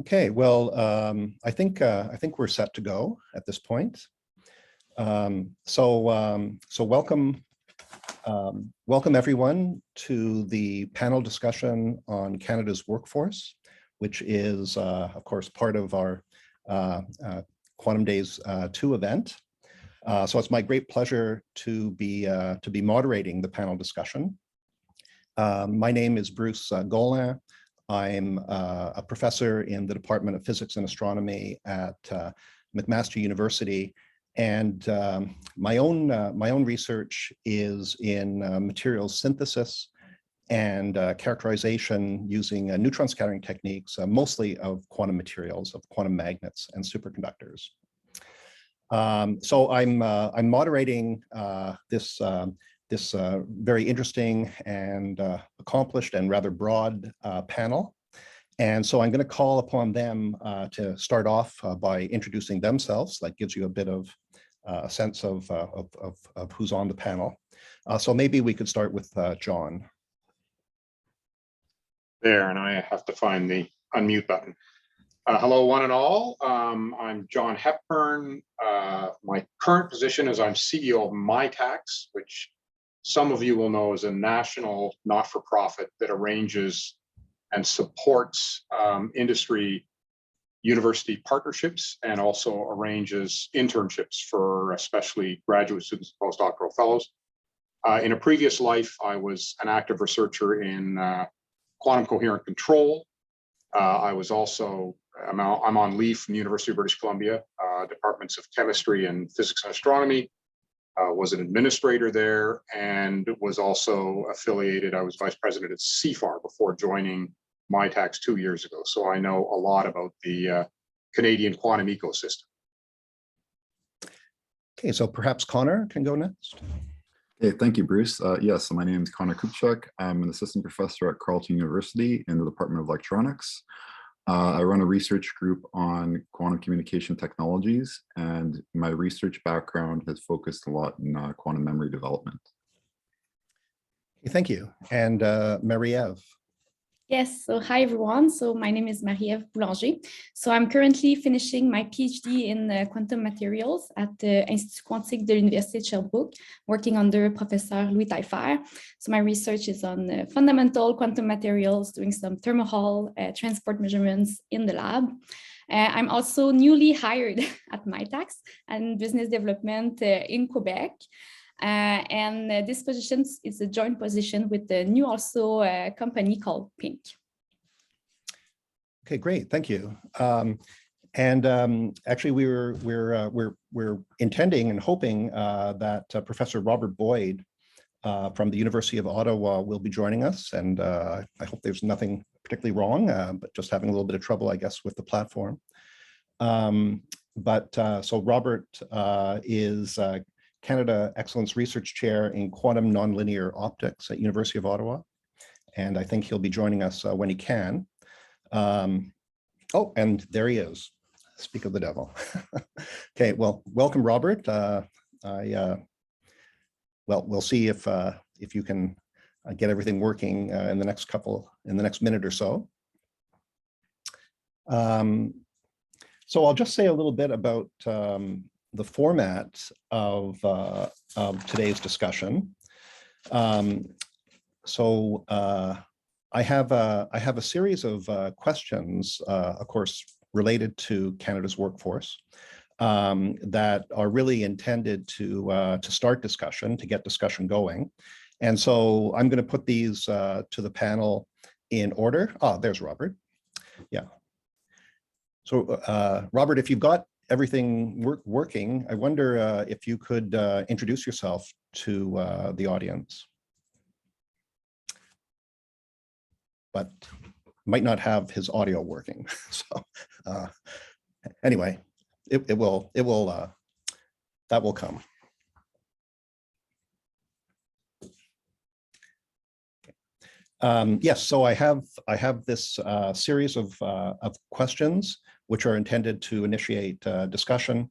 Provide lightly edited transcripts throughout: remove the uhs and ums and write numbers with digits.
Okay, well, I think we're set to go at this point. So welcome everyone to the panel discussion on Canada's workforce, which is, of course, part of our Quantum Days 2 event. So it's my great pleasure to be moderating the panel discussion. My name is Bruce Golin. I'm a professor in the Department of Physics and Astronomy at McMaster University, and my own research is in materials synthesis and characterization using neutron scattering techniques, mostly of quantum materials, of quantum magnets and superconductors. So I'm moderating this very interesting and accomplished and rather broad panel. And so I'm going to call upon them to start off by introducing themselves. That gives you a bit of a sense of who's on the panel. So maybe we could start with John. There, and I have to find the unmute button. Hello, one and all. I'm John Hepburn. My current position is I'm CEO of MyTax, which some of you will know is a national not-for-profit that arranges and supports industry university partnerships and also arranges internships for especially graduate students and postdoctoral fellows. In a previous life, I was an active researcher in quantum coherent control. I was also, I'm on leave from the University of British Columbia, departments of chemistry and physics and astronomy. Was an administrator there and was also affiliated. I was vice president at CFAR before joining MyTax 2 years ago. So I know a lot about the Canadian quantum ecosystem. Okay, so perhaps Connor can go next. Okay, thank you, Bruce. Yes, so my name is Connor Kupchak. I'm an assistant professor at Carleton University in the Department of Electronics. I run a research group on quantum communication technologies, and my research background has focused a lot in quantum memory development. Thank you. And Marie-Ève. Yes, so hi everyone. So my name is Marie-Ève Boulanger. So I'm currently finishing my PhD in quantum materials at the Institut Quantique de l'Université de Sherbrooke, working under Professor Louis Taillefer. So my research is on fundamental quantum materials, doing some thermal Hall transport measurements in the lab. I'm also newly hired at MyTax and business development in Quebec. And this position is a joint position with the new also company called Pink. Okay, great, thank you. Actually, we're intending and hoping that Professor Robert Boyd from the University of Ottawa will be joining us, and I hope there's nothing particularly wrong, but just having a little bit of trouble, I guess, with the platform. So Robert is Canada Excellence Research Chair in Quantum Nonlinear Optics at University of Ottawa. And I think he'll be joining us when he can. Oh, and there he is. Speak of the devil. Okay, well, welcome, Robert. Well, we'll see if you can get everything working in the next minute or so. So I'll just say a little bit about the format of today's discussion. I have a series of questions, of course, related to Canada's workforce that are really intended to start discussion, to get discussion going. And so I'm going to put these to the panel in order. Oh, there's Robert. Yeah. So Robert, if you've got everything working, I wonder if you could introduce yourself to the audience. But might not have his audio working. So anyway, that will come. Yes, so I have this series of questions which are intended to initiate discussion.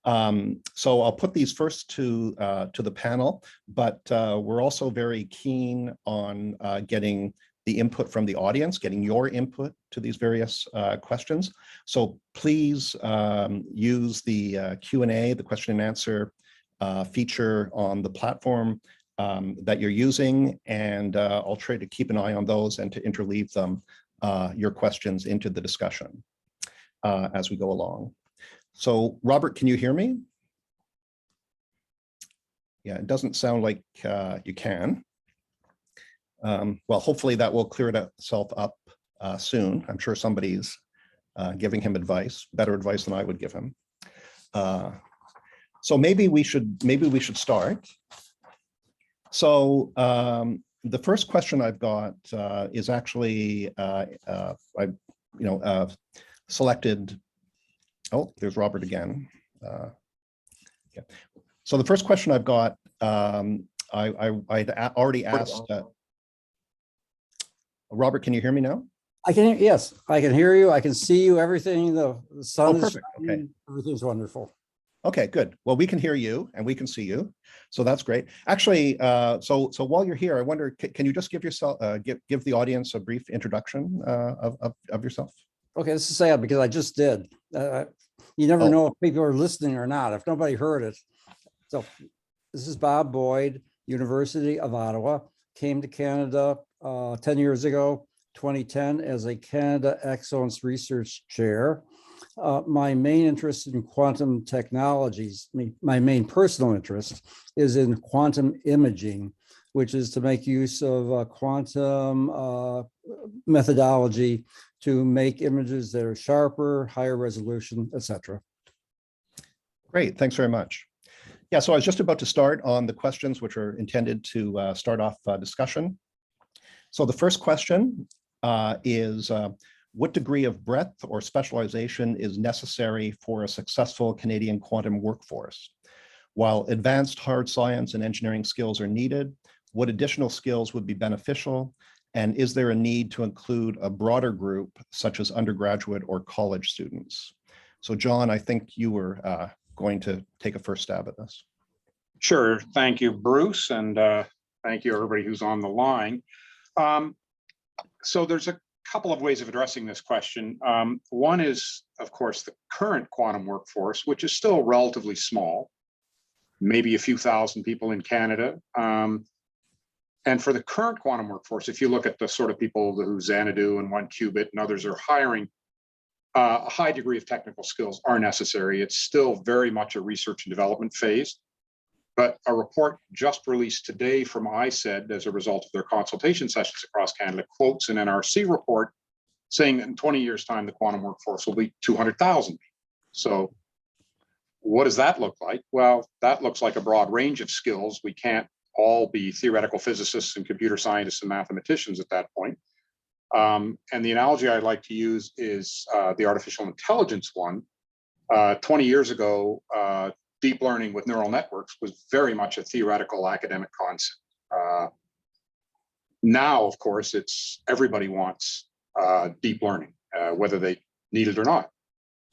So I'll put these first to the panel, but we're also very keen on getting the input from the audience, getting your input to these various questions. So please use the Q&A, the question and answer feature on the platform that you're using, and I'll try to keep an eye on those and to interleave them, your questions, into the discussion as we go along. So Robert, can you hear me? Yeah, it doesn't sound like you can. Well, hopefully that will clear itself up soon. I'm sure somebody's giving him advice, better advice than I would give him. So maybe we should start. So the first question I've got is actually I selected. Oh, there's Robert again. Yeah. So the first question I've got, I'd already asked. Robert, can you hear me now? I can, yes, I can hear you. I can see you. Everything, the sun is perfect. shining, Okay. everything's wonderful. Okay, good. Well, we can hear you and we can see you, so that's great. Actually, so while you're here, I wonder, can you just give yourself, give the audience a brief introduction of yourself? Okay, this is sad because I just did. You never know if people are listening or not, if nobody heard it. So this is Bob Boyd, University of Ottawa, came to Canada 10 years ago, 2010, as a Canada Excellence Research Chair. My main interest in quantum technologies, my main personal interest is in quantum imaging, which is to make use of quantum methodology to make images that are sharper, higher resolution, etc. Great, thanks very much. Yeah, so I was just about to start on the questions which are intended to start off discussion. So the first question is, what degree of breadth or specialization is necessary for a successful Canadian quantum workforce? While advanced hard science and engineering skills are needed, what additional skills would be beneficial? And is there a need to include a broader group, such as undergraduate or college students? So John, I think you were going to take a first stab at this. Sure. Thank you, Bruce. And thank you, everybody who's on the line. So there's a couple of ways of addressing this question. One is, of course, the current quantum workforce, which is still relatively small, maybe a few thousand people in Canada. And for the current quantum workforce, if you look at the sort of people who Xanadu and 1QBit and others are hiring, a high degree of technical skills are necessary. It's still very much a research and development phase. But a report just released today from ICED as a result of their consultation sessions across Canada quotes an NRC report saying that in 20 years' time, the quantum workforce will be 200,000. So what does that look like? Well, that looks like a broad range of skills. We can't all be theoretical physicists and computer scientists and mathematicians at that point. And the analogy I'd like to use is the artificial intelligence one. 20 years ago, deep learning with neural networks was very much a theoretical academic concept. Now, of course, it's everybody wants deep learning, whether they need it or not.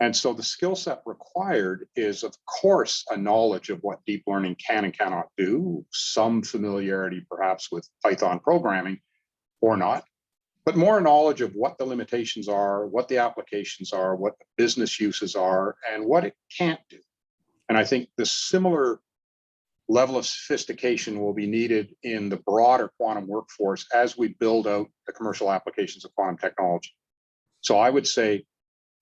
And so the skill set required is, of course, a knowledge of what deep learning can and cannot do, some familiarity perhaps with Python programming or not, but more knowledge of what the limitations are, what the applications are, what the business uses are, and what it can't do. And I think the similar level of sophistication will be needed in the broader quantum workforce as we build out the commercial applications of quantum technology. So I would say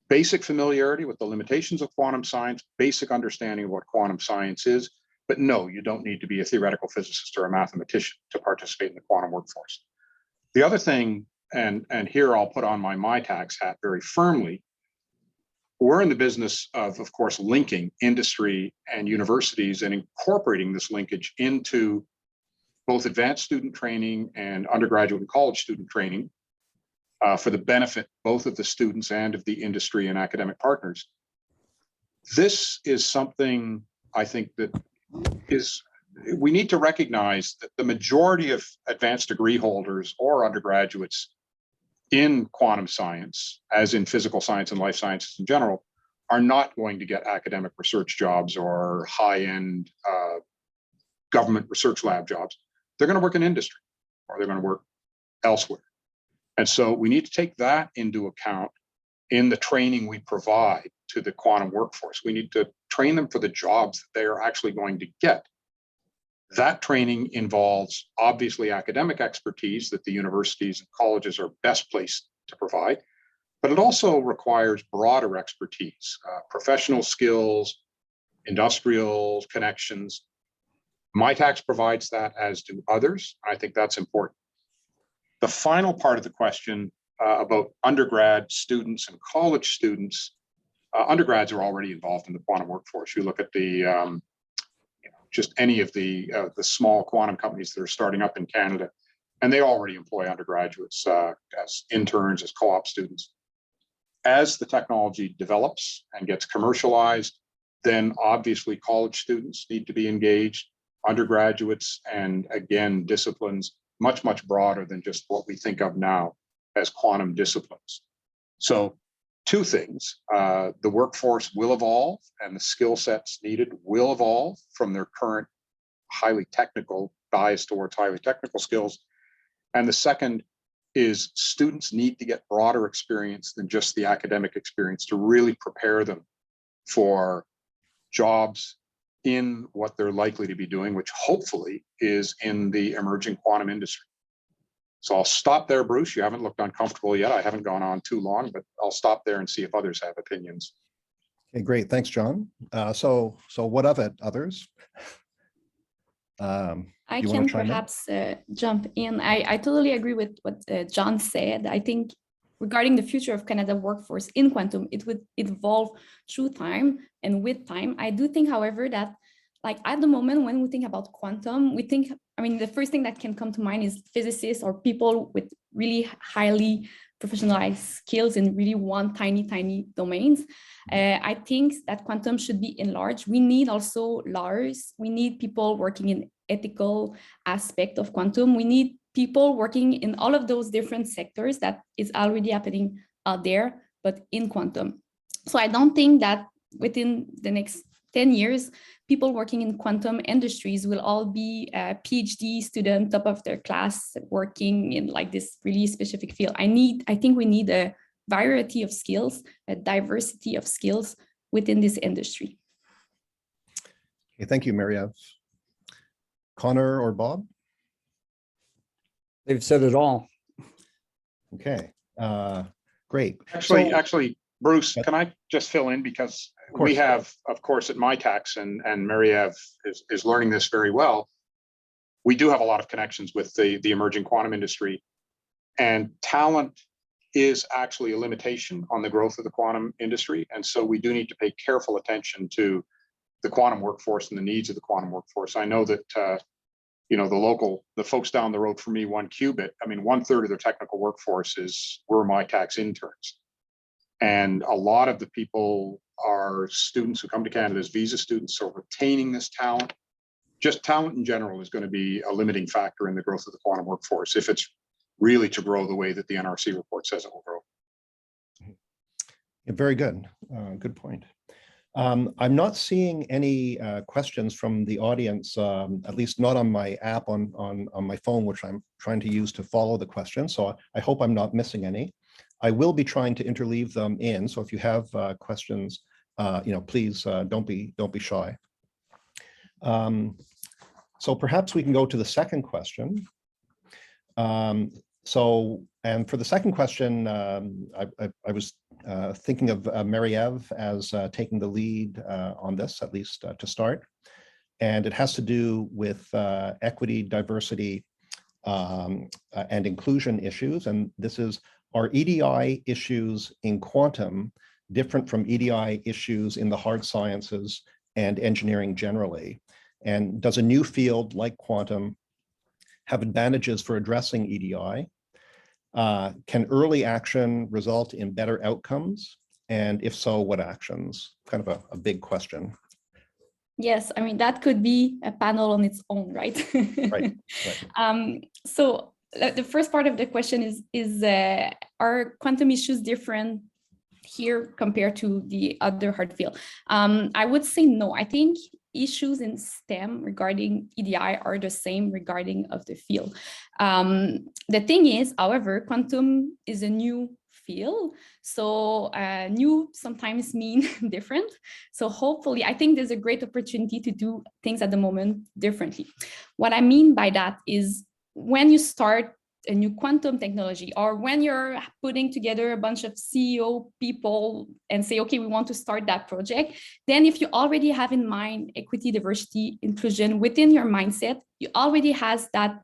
basic familiarity with the limitations of quantum science, basic understanding of what quantum science is, but no, you don't need to be a theoretical physicist or a mathematician to participate in the quantum workforce. The other thing, and here I'll put on my MyTax hat very firmly, we're in the business of course, linking industry and universities and incorporating this linkage into both advanced student training and undergraduate and college student training for the benefit both of the students and of the industry and academic partners. This is something I think that we need to recognize that the majority of advanced degree holders or undergraduates in quantum science, as in physical science and life sciences in general, are not going to get academic research jobs or high-end government research lab jobs. They're going to work in industry or they're going to work elsewhere. And so we need to take that into account in the training we provide to the quantum workforce. We need to train them for the jobs that they are actually going to get. That training involves obviously academic expertise that the universities and colleges are best placed to provide, but it also requires broader expertise, professional skills, industrial connections. MyTax provides that, as do others. I think that's important. The final part of the question about undergrad students and college students, undergrads are already involved in the quantum workforce. You look at the just any of the small quantum companies that are starting up in Canada, and they already employ undergraduates as interns, as co-op students. As the technology develops and gets commercialized, then obviously college students need to be engaged, undergraduates, and again, disciplines much, much broader than just what we think of now as quantum disciplines. So two things, the workforce will evolve and the skill sets needed will evolve from their current highly technical bias towards highly technical skills. And the second is students need to get broader experience than just the academic experience to really prepare them for jobs in what they're likely to be doing, which hopefully is in the emerging quantum industry. So I'll stop there, Bruce. You haven't looked uncomfortable yet. I haven't gone on too long, but I'll stop there and see if others have opinions. Okay, great. Thanks, John. So what of it, others? I can perhaps jump in. I totally agree with what John said. I think regarding the future of Canada workforce in quantum, it would evolve through time and with time. I do think, however, that like at the moment when we think about quantum, we think, I mean, the first thing that can come to mind is physicists or people with really highly professionalized skills in really one tiny domains. I think that quantum should be enlarged. We need also lawyers. We need people working in ethical aspect of quantum. We need people working in all of those different sectors that is already happening out there, but in quantum. So I don't think that within the next 10 years, people working in quantum industries will all be a PhD student, top of their class, working in like this really specific field. I think we need a variety of skills, a diversity of skills within this industry. Okay, thank you, Marie-Ève. Connor or Bob? They've said it all. Okay, great. Actually, Bruce, can I just fill in, because we have, of course, at MyTax, and Marie-Ève is learning this very well. We do have a lot of connections with the emerging quantum industry, and talent is actually a limitation on the growth of the quantum industry. And so we do need to pay careful attention to the quantum workforce and the needs of the quantum workforce. I know that, you know, the folks down the road from me, 1Qubit, I mean, 1/3 of their technical workforce were MyTax interns. And a lot of the people are students who come to Canada as visa students. So retaining this talent, just talent in general, is going to be a limiting factor in the growth of the quantum workforce if it's really to grow the way that the NRC report says it will grow. Yeah, very good. Good point. I'm not seeing any questions from the audience, at least not on my app on my phone, which I'm trying to use to follow the questions. So I hope I'm not missing any. I will be trying to interleave them in. So if you have questions, you know, please don't be shy. So perhaps we can go to the second question. And for the second question, I was thinking of Marie-Ève as taking the lead on this, at least to start. And it has to do with equity, diversity, and inclusion issues. And this is, are EDI issues in quantum different from EDI issues in the hard sciences and engineering generally? And does a new field like quantum have advantages for addressing EDI? Can early action result in better outcomes? And if so, what actions? Kind of a big question. Yes, I mean, that could be a panel on its own, right? Right. So the first part of the question is are quantum issues different here compared to the other hard field? I would say no. I think issues in STEM regarding EDI are the same regarding of the field. The thing is, however, quantum is a new field. So new sometimes mean different. So hopefully, I think there's a great opportunity to do things at the moment differently. What I mean by that is when you start a new quantum technology, or when you're putting together a bunch of CEO people and say, okay, we want to start that project, then if you already have in mind equity, diversity, inclusion within your mindset, you already has that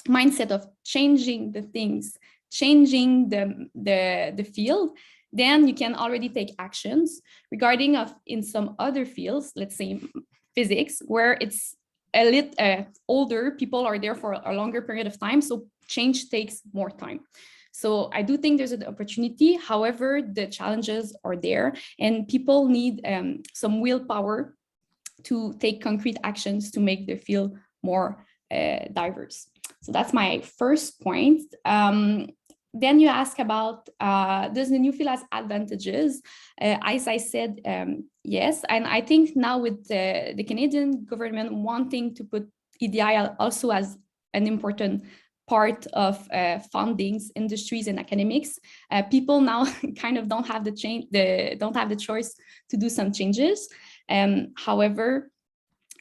mindset of changing the things, changing the field, then you can already take actions regarding of in some other fields, let's say physics, where it's a little older, people are there for a longer period of time, so change takes more time. So I do think there's an opportunity. However, the challenges are there, and people need some willpower to take concrete actions to make the field more diverse. So that's my first point. Then you ask about, does the new field has advantages? As I said, yes. And I think now with the Canadian government wanting to put EDI also as an important part of fundings, industries, and academics, people now kind of don't have the choice to do some changes. However,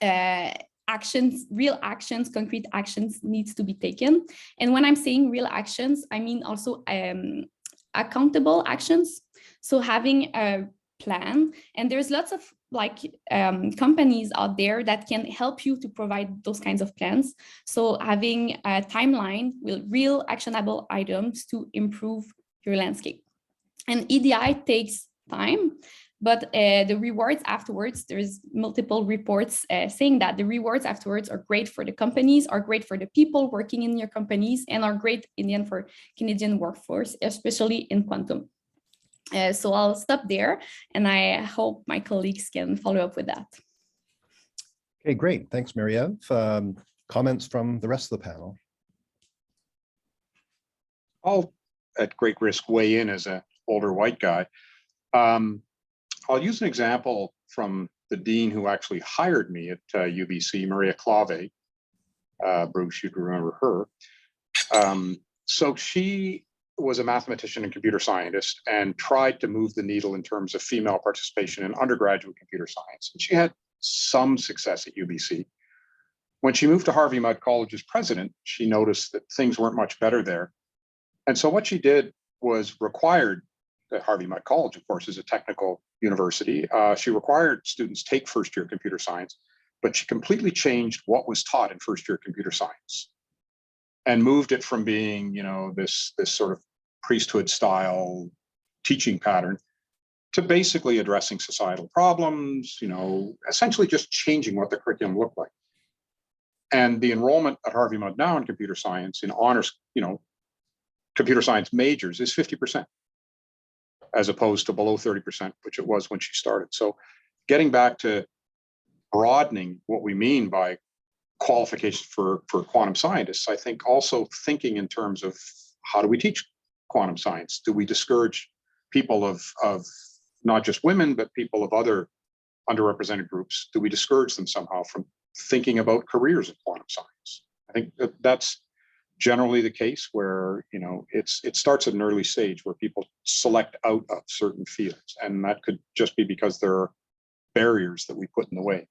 real actions, concrete actions needs to be taken. And when I'm saying real actions, I mean also accountable actions. So having a plan, and there's lots of companies out there that can help you to provide those kinds of plans. So having a timeline with real actionable items to improve your landscape. And EDI takes time, but the rewards afterwards, there's multiple reports saying that the rewards afterwards are great for the companies, are great for the people working in your companies, and are great in the end for Canadian workforce, especially in quantum. So I'll stop there, and I hope my colleagues can follow up with that. Okay, great. Thanks, Marie-Eve. Comments from the rest of the panel? I'll, at great risk, weigh in as an older white guy. I'll use an example from the dean who actually hired me at UBC, Maria Clave. Bruce, you'd remember her. So she was a mathematician and computer scientist and tried to move the needle in terms of female participation in undergraduate computer science. And she had some success at UBC. When she moved to Harvey Mudd College as president, she noticed that things weren't much better there. And so what she did was required that Harvey Mudd College, of course, is a technical university. She required students take first-year computer science, but she completely changed what was taught in first-year computer science and moved it from being, this sort of priesthood-style teaching pattern to basically addressing societal problems, essentially just changing what the curriculum looked like. And the enrollment at Harvey Mudd now in computer science, in honors, computer science majors, is 50%. As opposed to below 30%, which it was when she started. So getting back to broadening what we mean by qualifications for quantum scientists, I think also thinking in terms of how do we teach quantum science? Do we discourage people of not just women, but people of other underrepresented groups? Do we discourage them somehow from thinking about careers in quantum science? I think that's generally the case where it starts at an early stage where people select out of certain fields, and that could just be because there are barriers that we put in the way.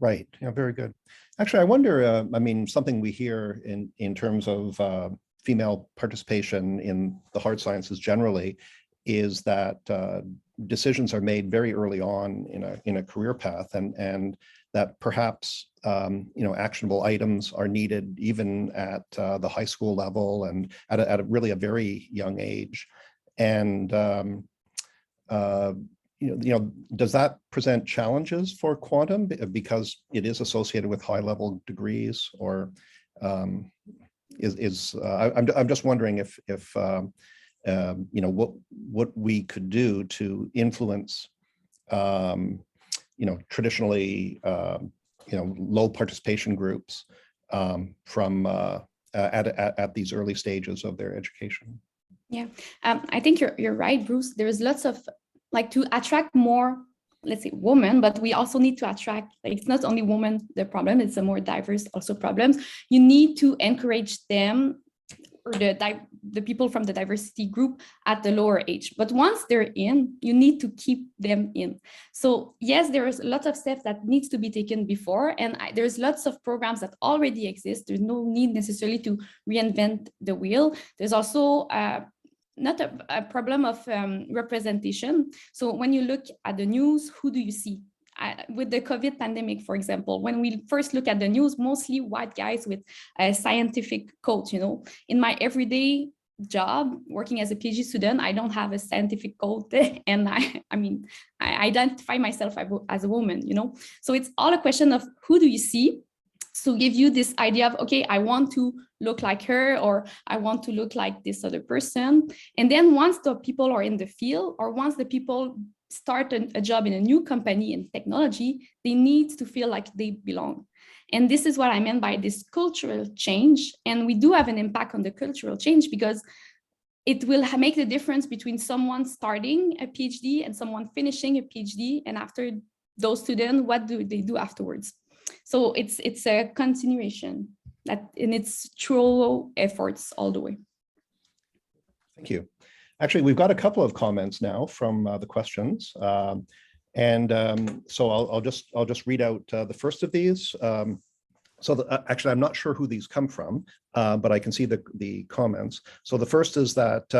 Right. Yeah, very good. Actually, I wonder, something we hear in terms of female participation in the hard sciences generally is that decisions are made very early on in a career path, and that perhaps actionable items are needed even at the high school level and at a really a very young age. And does that present challenges for quantum because it is associated with high level degrees, or I'm just wondering if what we could do to influence traditionally low participation groups from at these early stages of their education. Yeah, I think you're right, Bruce. There's lots of, like, to attract more, let's say, women, but we also need to attract, like, it's not only women the problem, it's a more diverse also problems. You need to encourage them, or the people from the diversity group, at the lower age. But once they're in, you need to keep them in. So yes, there's lots of steps that needs to be taken before, and there's lots of programs that already exist. There's no need necessarily to reinvent the wheel. There's also not a problem of representation. So when you look at the news, who do you see? With the COVID pandemic, for example, when we first look at the news, mostly white guys with a scientific coat, you know. In my everyday job, working as a PhD student, I don't have a scientific coat, and I mean, I identify myself as a woman, you know. So it's all a question of who do you see? So give you this idea of, okay, I want to look like her, or I want to look like this other person. And then once the people are in the field, or once the people start a job in a new company in technology, they need to feel like they belong. And this is what I meant by this cultural change. And we do have an impact on the cultural change, because it will make the difference between someone starting a PhD and someone finishing a PhD. And after those students, what do they do afterwards? So it's a continuation that in its true efforts all the way. Thank you. Actually, we've got a couple of comments now from the questions. So I'll just read out the first of these. Actually, I'm not sure who these come from, but I can see the comments. So the first is that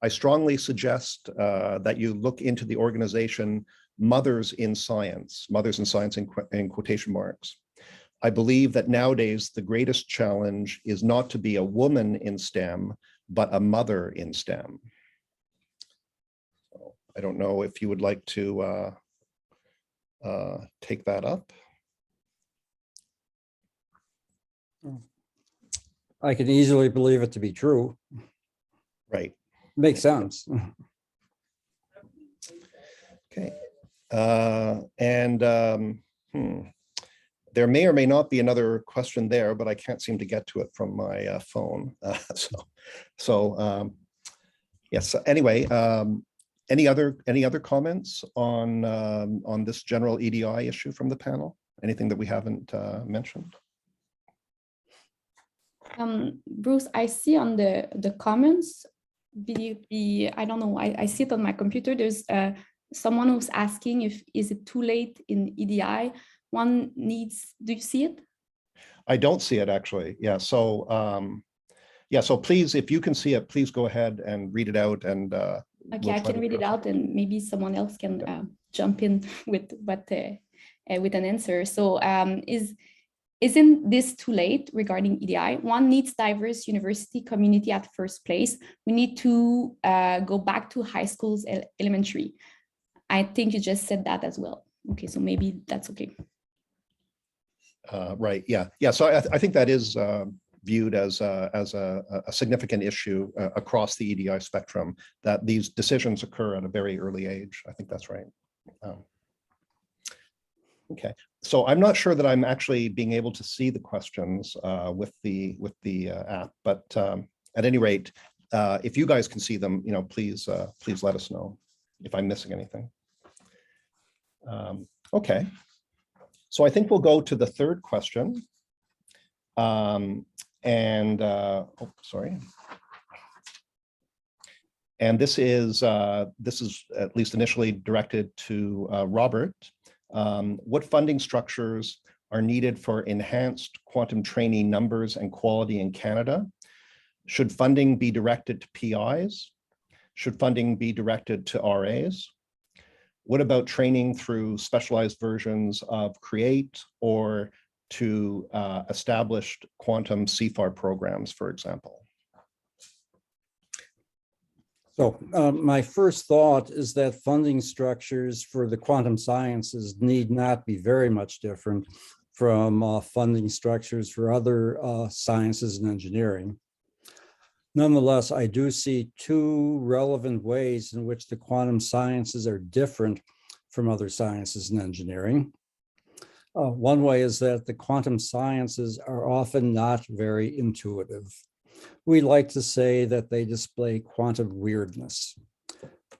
I strongly suggest that you look into the organization Mothers in Science in quotation marks. I believe that nowadays the greatest challenge is not to be a woman in STEM, but a mother in STEM. So I don't know if you would like to take that up. I can easily believe it to be true. Right. Makes sense. Okay. There may or may not be another question there, but I can't seem to get to it from my phone. Yes. Anyway, any other comments on this general EDI issue from the panel? Anything that we haven't mentioned? Bruce, I see on the comments, I don't know, I see it on my computer. There's someone who's asking if is it too late in EDI? One needs, do you see it? I don't see it actually. Yeah. So yeah. So please, if you can see it, please go ahead and read it out. And okay, we'll I can read it out, and maybe someone else can jump in with with an answer. So isn't this too late regarding EDI? One needs diverse university community at first place. We need to go back to high schools, elementary. I think you just said that as well. Okay, so maybe that's okay. Right. Yeah. Yeah. So I think that is viewed as a significant issue across the EDI spectrum, that these decisions occur at a very early age. I think that's right. Okay. So I'm not sure that I'm actually being able to see the questions with the app, but at any rate, if you guys can see them, please let us know if I'm missing anything. Okay. So I think we'll go to the third question. Oh, sorry. And this is at least initially directed to Robert. What funding structures are needed for enhanced quantum trainee numbers and quality in Canada? Should funding be directed to PIs? Should funding be directed to RAs? What about training through specialized versions of CREATE or to established quantum CFAR programs, for example? So my first thought is that funding structures for the quantum sciences need not be very much different from funding structures for other sciences and engineering. Nonetheless, I do see two relevant ways in which the quantum sciences are different from other sciences and engineering. One way is that the quantum sciences are often not very intuitive. We like to say that they display quantum weirdness.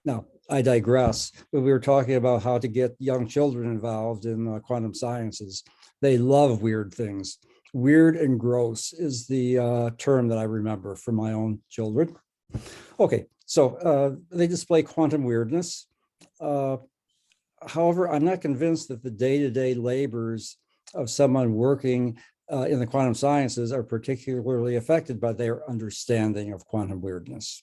Now, I digress, but we were talking about how to get young children involved in quantum sciences. They love weird things. Weird and gross is the term that I remember from my own children. Okay, so they display quantum weirdness. However, I'm not convinced that the day-to-day labors of someone working in the quantum sciences are particularly affected by their understanding of quantum weirdness.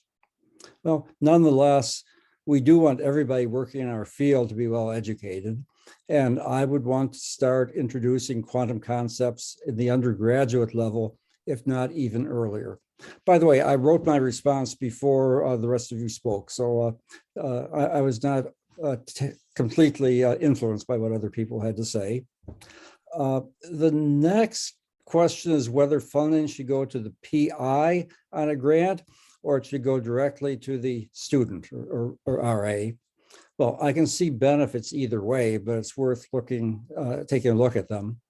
Well, nonetheless, we do want everybody working in our field to be well educated. And I would want to start introducing quantum concepts in the undergraduate level, if not even earlier. By the way, I wrote my response before the rest of you spoke, so I was not completely influenced by what other people had to say. The next question is whether funding should go to the PI on a grant or it should go directly to the student or RA. Well, I can see benefits either way, but it's worth taking a look at them.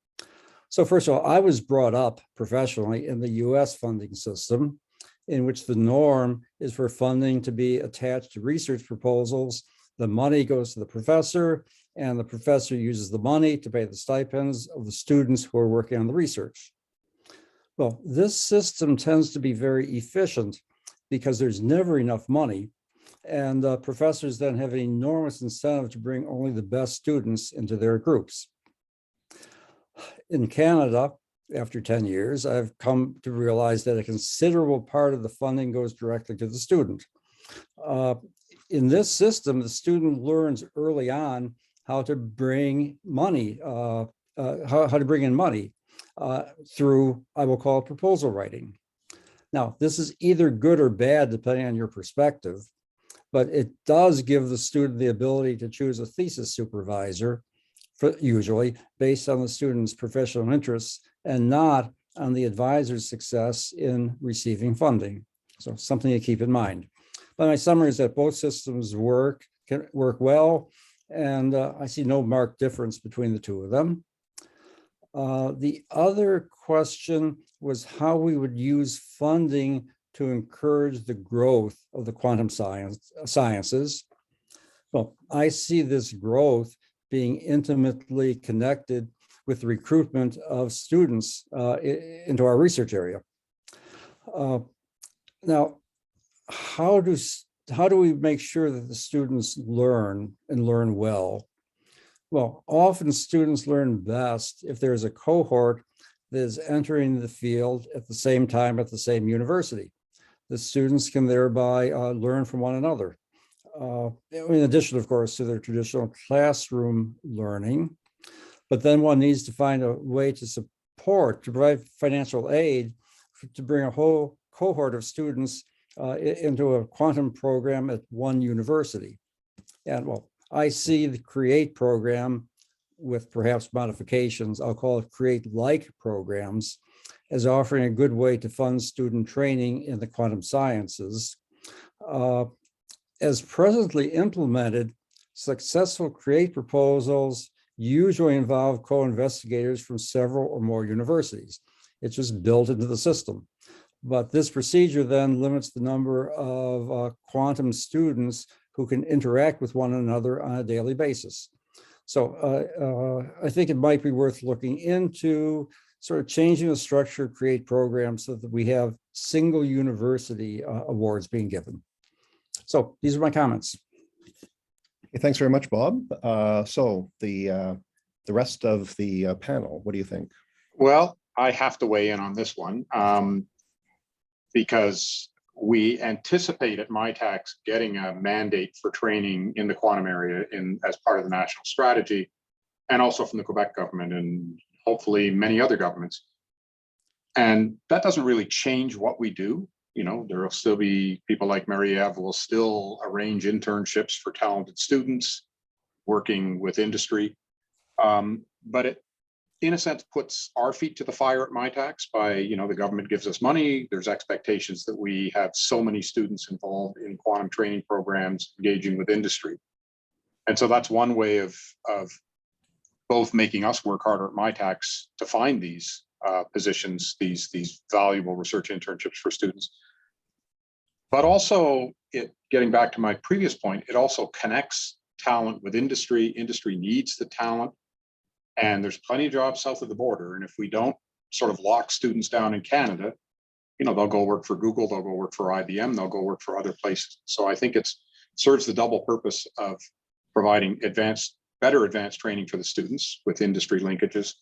So first of all, I was brought up professionally in the US funding system, in which the norm is for funding to be attached to research proposals. The money goes to the professor, and the professor uses the money to pay the stipends of the students who are working on the research. Well, this system tends to be very efficient because there's never enough money, and professors then have an enormous incentive to bring only the best students into their groups. In Canada, after 10 years, I've come to realize that a considerable part of the funding goes directly to the student. In this system, the student learns early on how to bring money, how to bring in money through, I will call it, proposal writing. Now, this is either good or bad, depending on your perspective, but it does give the student the ability to choose a thesis supervisor, usually based on the student's professional interests and not on the advisor's success in receiving funding. So something to keep in mind. But my summary is that both systems can work well, and I see no marked difference between the two of them. The other question was how we would use funding to encourage the growth of the quantum sciences. Well, I see this growth being intimately connected with the recruitment of students into our research area. Now, how do we make sure that the students learn and learn well? Well, often students learn best if there's a cohort that is entering the field at the same time at the same university. The students can thereby learn from one another. In addition, of course, to their traditional classroom learning, but then one needs to find a way to provide financial aid to bring a whole cohort of students into a quantum program at one university. And well, I see the CREATE program with perhaps modifications, I'll call it CREATE-like programs, as offering a good way to fund student training in the quantum sciences. As presently implemented, successful CREATE proposals usually involve co-investigators from several or more universities. It's just built into the system. But this procedure then limits the number of quantum students who can interact with one another on a daily basis. So I think it might be worth looking into sort of changing the structure of CREATE programs so that we have single university awards being given. So these are my comments. Okay, thanks very much, Bob. So the rest of the panel, what do you think? Well, I have to weigh in on this one because we anticipate at MyTax getting a mandate for training in the quantum area as part of the national strategy, and also from the Quebec government and hopefully many other governments. And that doesn't really change what we do. You know, there will still be people like Marie-Ève will still arrange internships for talented students working with industry. But it, in a sense, puts our feet to the fire at MyTax by, you know, the government gives us money. There's expectations that we have so many students involved in quantum training programs, engaging with industry. And so that's one way of both making us work harder at MyTax to find these positions, these valuable research internships for students. But also, getting back to my previous point, it also connects talent with industry. Industry needs the talent, and there's plenty of jobs south of the border. And if we don't sort of lock students down in Canada, they'll go work for Google, they'll go work for IBM, they'll go work for other places. So I think it serves the double purpose of providing better advanced training for the students with industry linkages,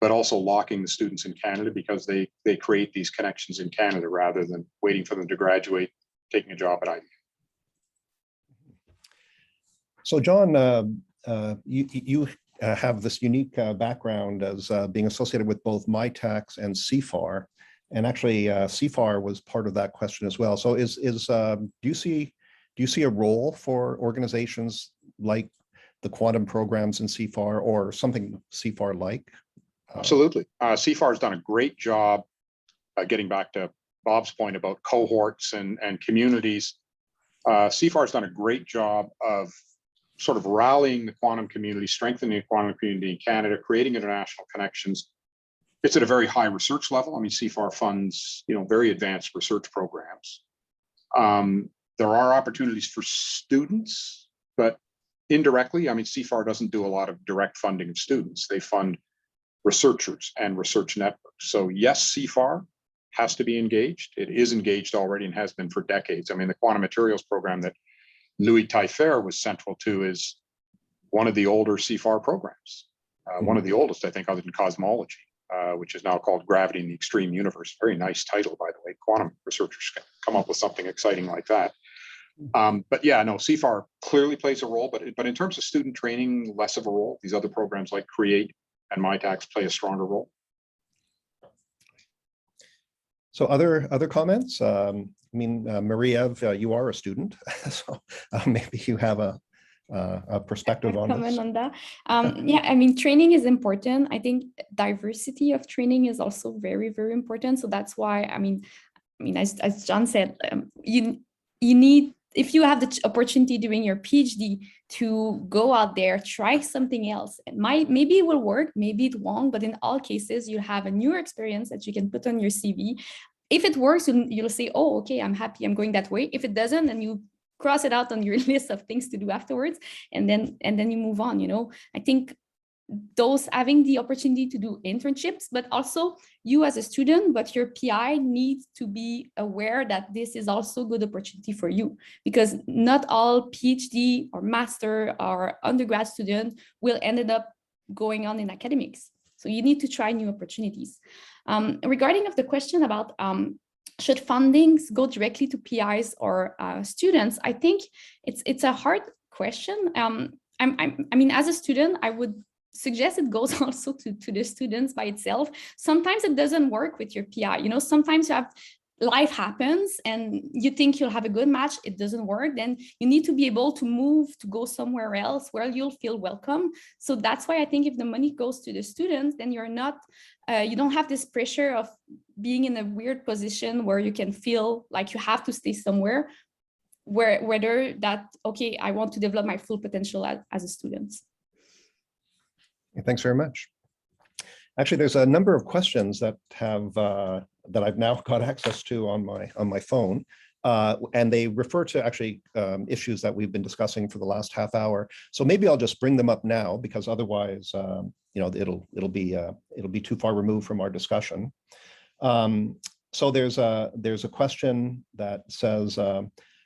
but also locking the students in Canada because they create these connections in Canada rather than waiting for them to graduate, taking a job at IBM. So John, you have this unique background as being associated with both MyTax and CFAR, and actually CFAR was part of that question as well. So do you see a role for organizations like the quantum programs in CFAR or something CFAR like? Absolutely. CFAR has done a great job getting back to Bob's point about cohorts and communities. CFAR has done a great job of sort of rallying the quantum community, strengthening the quantum community in Canada, creating international connections. It's at a very high research level. I mean, CFAR funds, very advanced research programs. There are opportunities for students, but indirectly, I mean, CFAR doesn't do a lot of direct funding of students. They fund researchers and research networks. So yes, CFAR has to be engaged. It is engaged already and has been for decades. I mean, the quantum materials program that Louis Taillefer was central to is one of the older CFAR programs, one of the oldest, I think, other than cosmology, which is now called Gravity in the Extreme Universe. Very nice title, by the way. Quantum researchers can come up with something exciting like that. But yeah, no, CFAR clearly plays a role, but in terms of student training, less of a role. These other programs like CREATE and MyTax play a stronger role. So other comments? I mean, Marie-Eve, you are a student, so maybe you have a perspective on this. Comment on that. Yeah, I mean, training is important. I think diversity of training is also very, very important. So that's why, I mean, as John said, you need, if you have the opportunity during your PhD to go out there, try something else. It maybe it will work, maybe it won't, but in all cases, you have a newer experience that you can put on your CV. If it works, you'll say, oh, okay, I'm happy, I'm going that way. If it doesn't, then you cross it out on your list of things to do afterwards, and then you move on. I think those having the opportunity to do internships, but also you as a student, but your PI needs to be aware that this is also a good opportunity for you, because not all PhD or master or undergrad students will end up going on in academics. So you need to try new opportunities. Regarding of the question about should fundings go directly to PIs or students, I think it's a hard question. I mean, as a student, I would suggest it goes also to the students by itself. Sometimes it doesn't work with your PI. Sometimes life happens and you think you'll have a good match, it doesn't work, then you need to be able to move to go somewhere else where you'll feel welcome. So that's why I think if the money goes to the students, then you're not, you don't have this pressure of being in a weird position where you can feel like you have to stay somewhere, whether that, okay, I want to develop my full potential as a student. Thanks very much. Actually, there's a number of questions that have that I've now got access to on my phone, and they refer to actually issues that we've been discussing for the last half hour. So maybe I'll just bring them up now, because otherwise, it'll be too far removed from our discussion. So there's a question that says,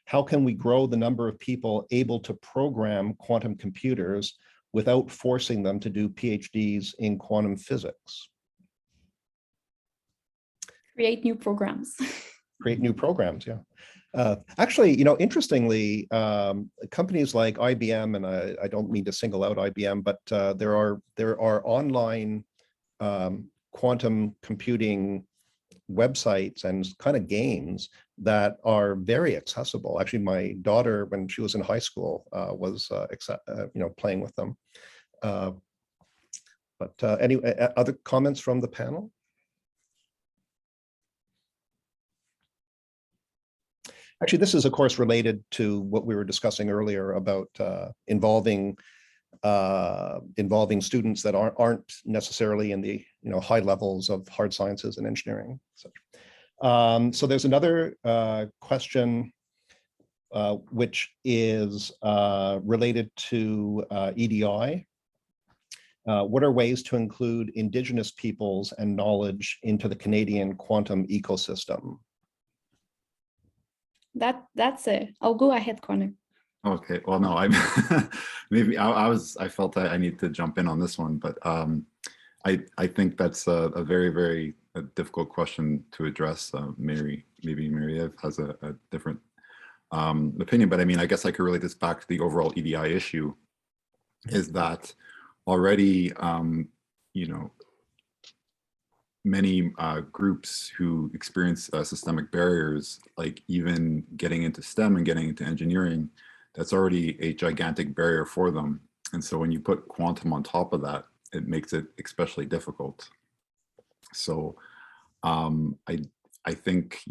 how can we grow the number of people able to program quantum computers without forcing them to do PhDs in quantum physics? Create new programs. Create new programs, yeah. Actually, interestingly, companies like IBM, and I don't mean to single out IBM, but there are online quantum computing websites and kind of games that are very accessible. Actually, my daughter, when she was in high school, was playing with them. But anyway, other comments from the panel? Actually, this is, of course, related to what we were discussing earlier about involving involving students that aren't necessarily in the high levels of hard sciences and engineering. So there's another question which is related to EDI. What are ways to include Indigenous peoples and knowledge into the Canadian quantum ecosystem? That's it. I'll go ahead, Connor. Okay, well, no, I'm maybe I felt that I need to jump in on this one, but I think that's a very, very difficult question to address. Maybe Marie-Ève has a different opinion, but I mean, I guess I could relate this back to the overall EDI issue, is that already, many groups who experience systemic barriers, like even getting into STEM and getting into engineering, that's already a gigantic barrier for them. And so when you put quantum on top of that, it makes it especially difficult. So I think,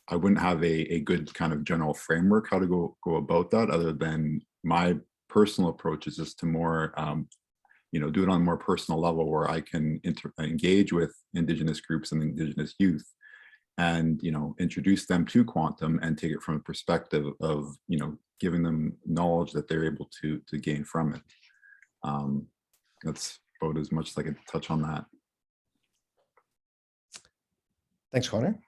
I wouldn't have a good kind of general framework how to go about that, other than my personal approach is just to more, do it on a more personal level, where I can engage with Indigenous groups and Indigenous youth and, introduce them to quantum and take it from a perspective of, giving them knowledge that they're able to gain from it. That's about as much as I could touch on that. Thanks, Connor.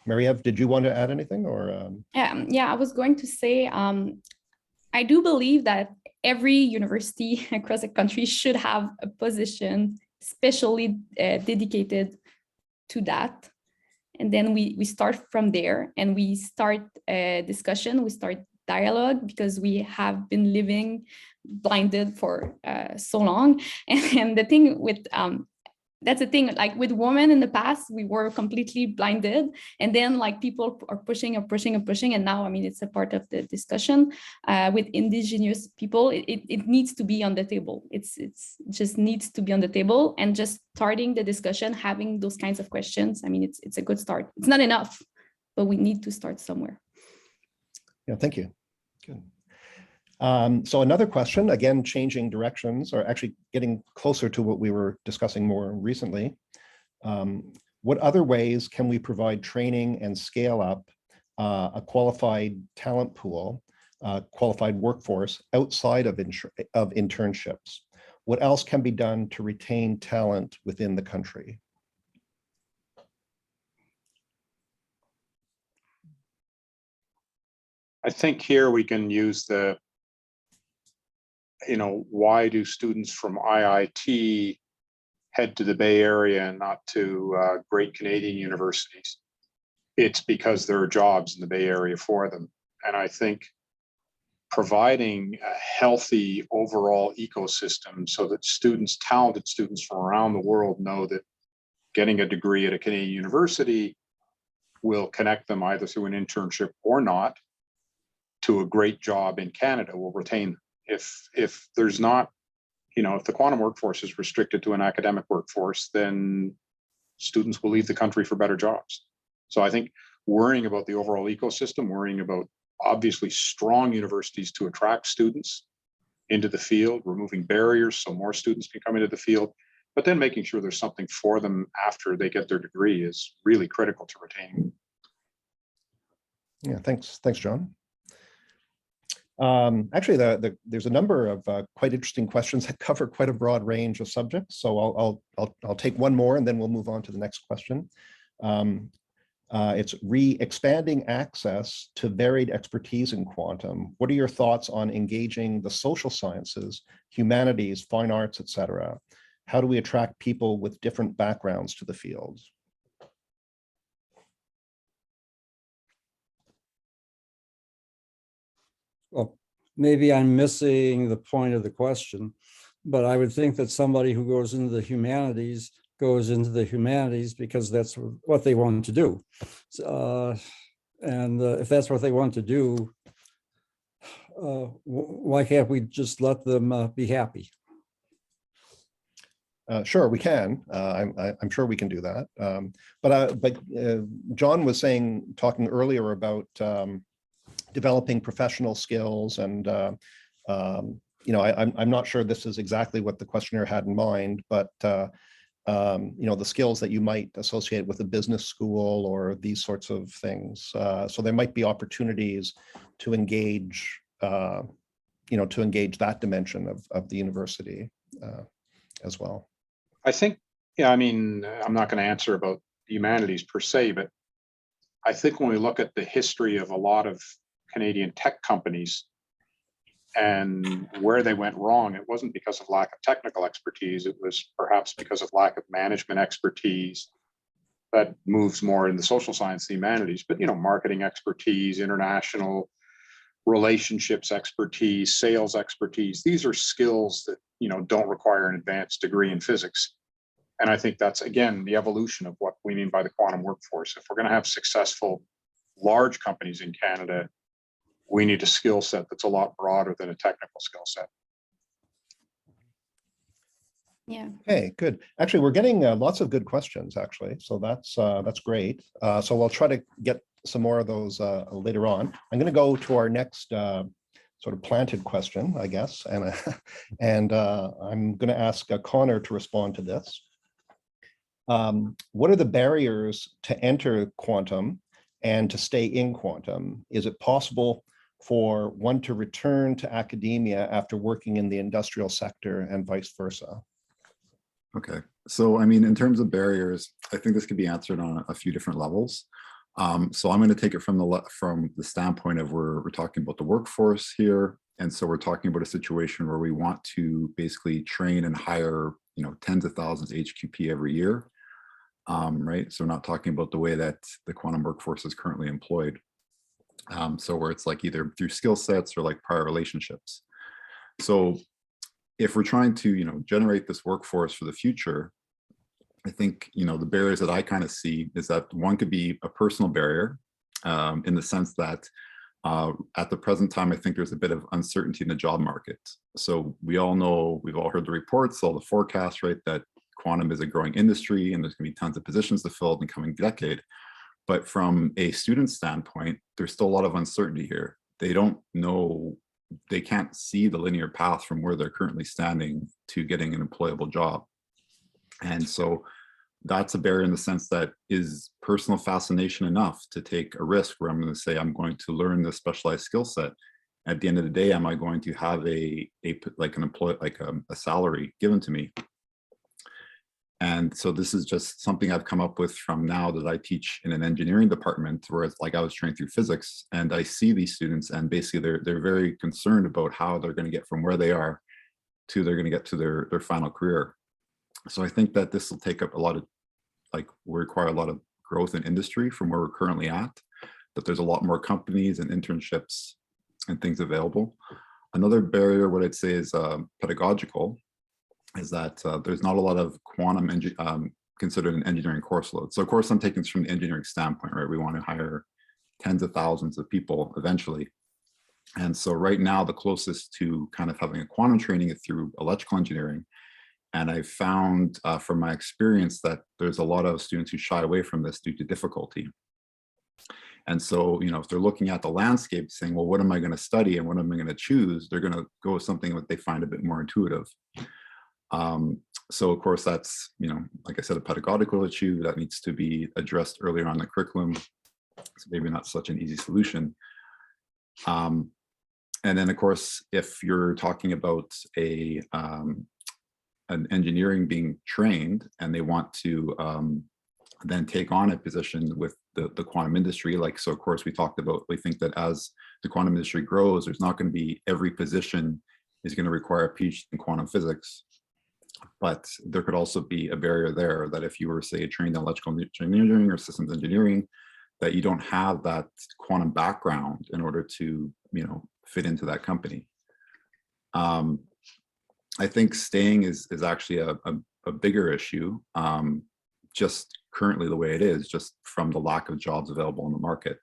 Marie-Ève, did you want to add anything, or? Yeah, I was going to say, I do believe that every university across the country should have a position specially dedicated to that. And then we start from there, and we start a discussion, we start dialogue, because we have been living blinded for so long. And the thing with, that's the thing, like with women in the past, we were completely blinded, and then like people are pushing and pushing and pushing, and now, I mean, it's a part of the discussion. With Indigenous people, it needs to be on the table. It just needs to be on the table, and just starting the discussion, having those kinds of questions, I mean, it's a good start. It's not enough, but we need to start somewhere. Yeah, thank you. Good. So another question, again, changing directions, or actually getting closer to what we were discussing more recently. What other ways can we provide training and scale up a qualified talent pool, qualified workforce outside of internships? What else can be done to retain talent within the country? I think here we can use the, why do students from IIT head to the Bay Area and not to great Canadian universities? It's because there are jobs in the Bay Area for them. And I think providing a healthy overall ecosystem so that talented students from around the world know that getting a degree at a Canadian university will connect them either through an internship or not to a great job in Canada, will retain them. If there's not, if the quantum workforce is restricted to an academic workforce, then students will leave the country for better jobs. So I think worrying about the overall ecosystem, worrying about obviously strong universities to attract students into the field, removing barriers so more students can come into the field, but then making sure there's something for them after they get their degree is really critical to retaining. Yeah, thanks, John. Actually, there's a number of quite interesting questions that cover quite a broad range of subjects. So I'll take one more, and then we'll move on to the next question. It's expanding access to varied expertise in quantum. What are your thoughts on engaging the social sciences, humanities, fine arts, etc.? How do we attract people with different backgrounds to the fields? Well, maybe I'm missing the point of the question, but I would think that somebody who goes into the humanities goes into the humanities because that's what they want to do. And if that's what they want to do, why can't we just let them be happy? Sure, we can. I'm sure we can do that. But John was talking earlier about developing professional skills and You know, I'm not sure this is exactly what the questioner had in mind, but you know, the skills that you might associate with a business school or these sorts of things. So there might be opportunities to engage, you know, to engage that dimension of the university as well. I think, yeah, I mean, I'm not going to answer about the humanities per se, but I think when we look at the history of a lot of Canadian tech companies and where they went wrong, it wasn't because of lack of technical expertise. It was perhaps because of lack of management expertise that moves more in the social science, the humanities, but, you know, marketing expertise, international relationships expertise, sales expertise. These are skills that, you know, don't require an advanced degree in physics. And I think that's, again, the evolution of what we mean by the quantum workforce. If we're going to have successful large companies in Canada, we need a skill set that's a lot broader than a technical skill set. Yeah. Okay, good. Actually, we're getting lots of good questions, actually. So that's great. So we'll try to get some more of those later on. I'm going to go to our next sort of planted question, I guess, and I'm going to ask Connor to respond to this. What are the barriers to enter quantum and to stay in quantum? Is it possible for one to return to academia after working in the industrial sector and vice versa? Okay, so I mean, in terms of barriers, I think this could be answered on a few different levels. So I'm going to take it from the standpoint of we're talking about the workforce here, and so we're talking about a situation where we want to basically train and hire, you know, tens of thousands of HQP every year, right? So we're not talking about the way that the quantum workforce is currently employed. So where it's like either through skill sets or like prior relationships. So if we're trying to, you know, generate this workforce for the future, I think, you know, the barriers that I kind of see is that one could be a personal barrier in the sense that at the present time, I think there's a bit of uncertainty in the job market. So we all know, we've all heard the reports, all the forecasts, right, that quantum is a growing industry and there's going to be tons of positions to fill in the coming decade. But from a student standpoint, there's still a lot of uncertainty here. They don't know, they can't see the linear path from where they're currently standing to getting an employable job. And so that's a barrier in the sense that is personal fascination enough to take a risk where I'm going to say, I'm going to learn this specialized skill set. At the end of the day, am I going to have a salary given to me? And so this is just something I've come up with from now that I teach in an engineering department, where it's like I was trained through physics, and I see these students and basically they're very concerned about how they're going to get from where they are to they're going to get to their final career. So I think that this will take up a lot of, like, will require a lot of growth in industry from where we're currently at, that there's a lot more companies and internships and things available. Another barrier, what I'd say is pedagogical, is that there's not a lot of quantum considered an engineering course load. So of course I'm taking this from the engineering standpoint, right? We want to hire tens of thousands of people eventually. And so right now the closest to kind of having a quantum training is through electrical engineering. And I found from my experience that there's a lot of students who shy away from this due to difficulty. And so, you know, if they're looking at the landscape saying, well, what am I going to study and what am I going to choose? They're going to go with something that they find a bit more intuitive. So of course that's, you know, like I said, a pedagogical issue that needs to be addressed earlier on in the curriculum. It's maybe not such an easy solution. And then of course, if you're talking about an engineering being trained and they want to then take on a position with the quantum industry, like, so of course we talked about, we think that as the quantum industry grows, there's not going to be every position is going to require a PhD in quantum physics. But there could also be a barrier there that if you were, say, trained in electrical engineering or systems engineering, that you don't have that quantum background in order to, you know, fit into that company. I think staying is actually a bigger issue, just currently the way it is, just from the lack of jobs available in the market.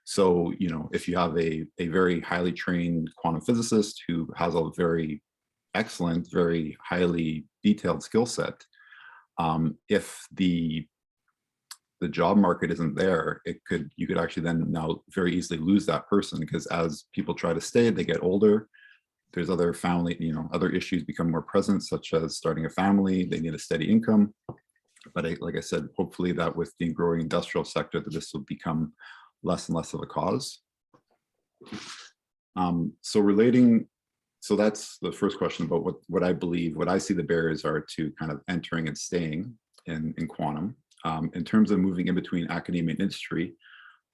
So, you know, if you have a very highly trained quantum physicist who has a very excellent, very highly detailed skill set, if the the job market isn't there, you could actually then now very easily lose that person, because as people try to stay, they get older. There's other family, other issues become more present, such as starting a family. They need a steady income. But like I said, hopefully that with the growing industrial sector, that this will become less and less of a cause. So that's the first question about what I believe, what I see the barriers are to kind of entering and staying in quantum. In terms of moving in between academia and industry,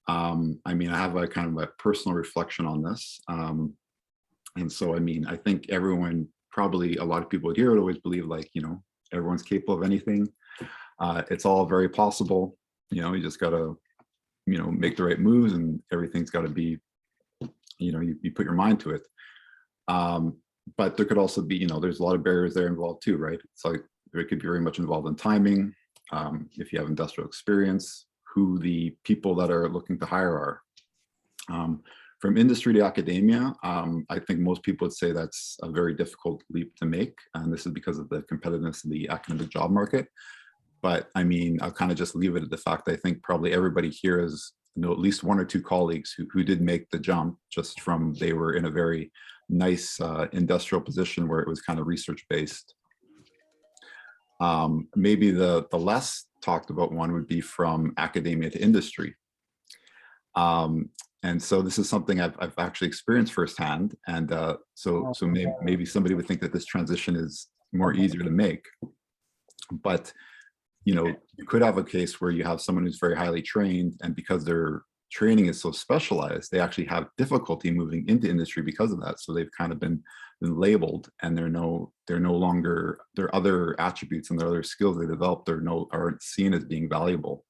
I mean, I have a kind of a personal reflection on this. And so, I mean, I think everyone, probably a lot of people here would always believe, like, everyone's capable of anything. It's all very possible. You just got to, make the right moves, and everything's got to be, you put your mind to it. But there could also be, there's a lot of barriers there involved too, right? It's like, it could be very much involved in timing. If you have industrial experience, who the people that are looking to hire are. From industry to academia, I think most people would say that's a very difficult leap to make. And this is because of the competitiveness of the academic job market. But I mean, I'll kind of just leave it at the fact that I think probably everybody here has at least one or two colleagues who did make the jump, just from they were in a very nice industrial position where it was kind of research based. Maybe the less talked about one would be from academia to industry. And so this is something I've actually experienced firsthand. And so maybe somebody would think that this transition is more easier to make. But, you could have a case where you have someone who's very highly trained, and because their training is so specialized, they actually have difficulty moving into industry because of that. So they've kind of been labeled, and they're no longer, their other attributes and their other skills they developed aren't seen as being valuable.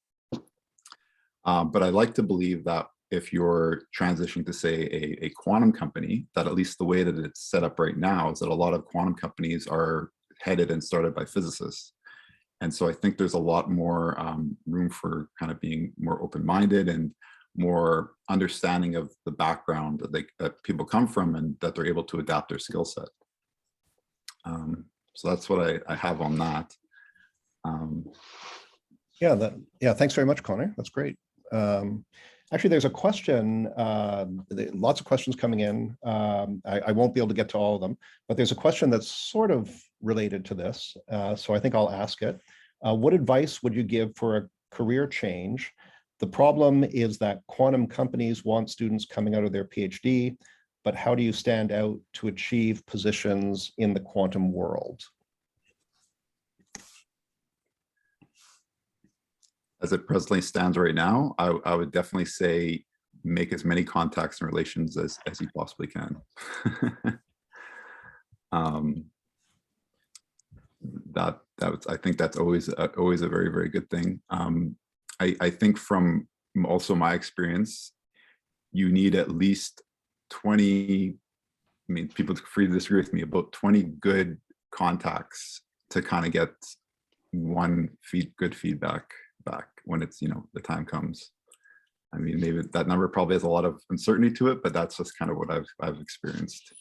But I like to believe that if you're transitioning to, say, a quantum company, that at least the way that it's set up right now is that a lot of quantum companies are headed and started by physicists. And so I think there's a lot more room for kind of being more open-minded and more understanding of the background that people come from, and that they're able to adapt their skill set. So that's what I have on that. Yeah, thanks very much, Connor. That's great. Actually, there's a question, lots of questions coming in. I won't be able to get to all of them, but there's a question that's sort of related to this. So I think I'll ask it. What advice would you give for a career change? The problem is that quantum companies want students coming out of their PhD, but how do you stand out to achieve positions in the quantum world? As it presently stands right now, I would definitely say make as many contacts and relations as you possibly can. I think that's always a very, very good thing. I think from also my experience, you need at least 20, I mean, people are free to disagree with me, about 20 good contacts to kind of get one good feedback back when it's, the time comes. I mean, maybe that number probably has a lot of uncertainty to it, but that's just kind of what I've experienced.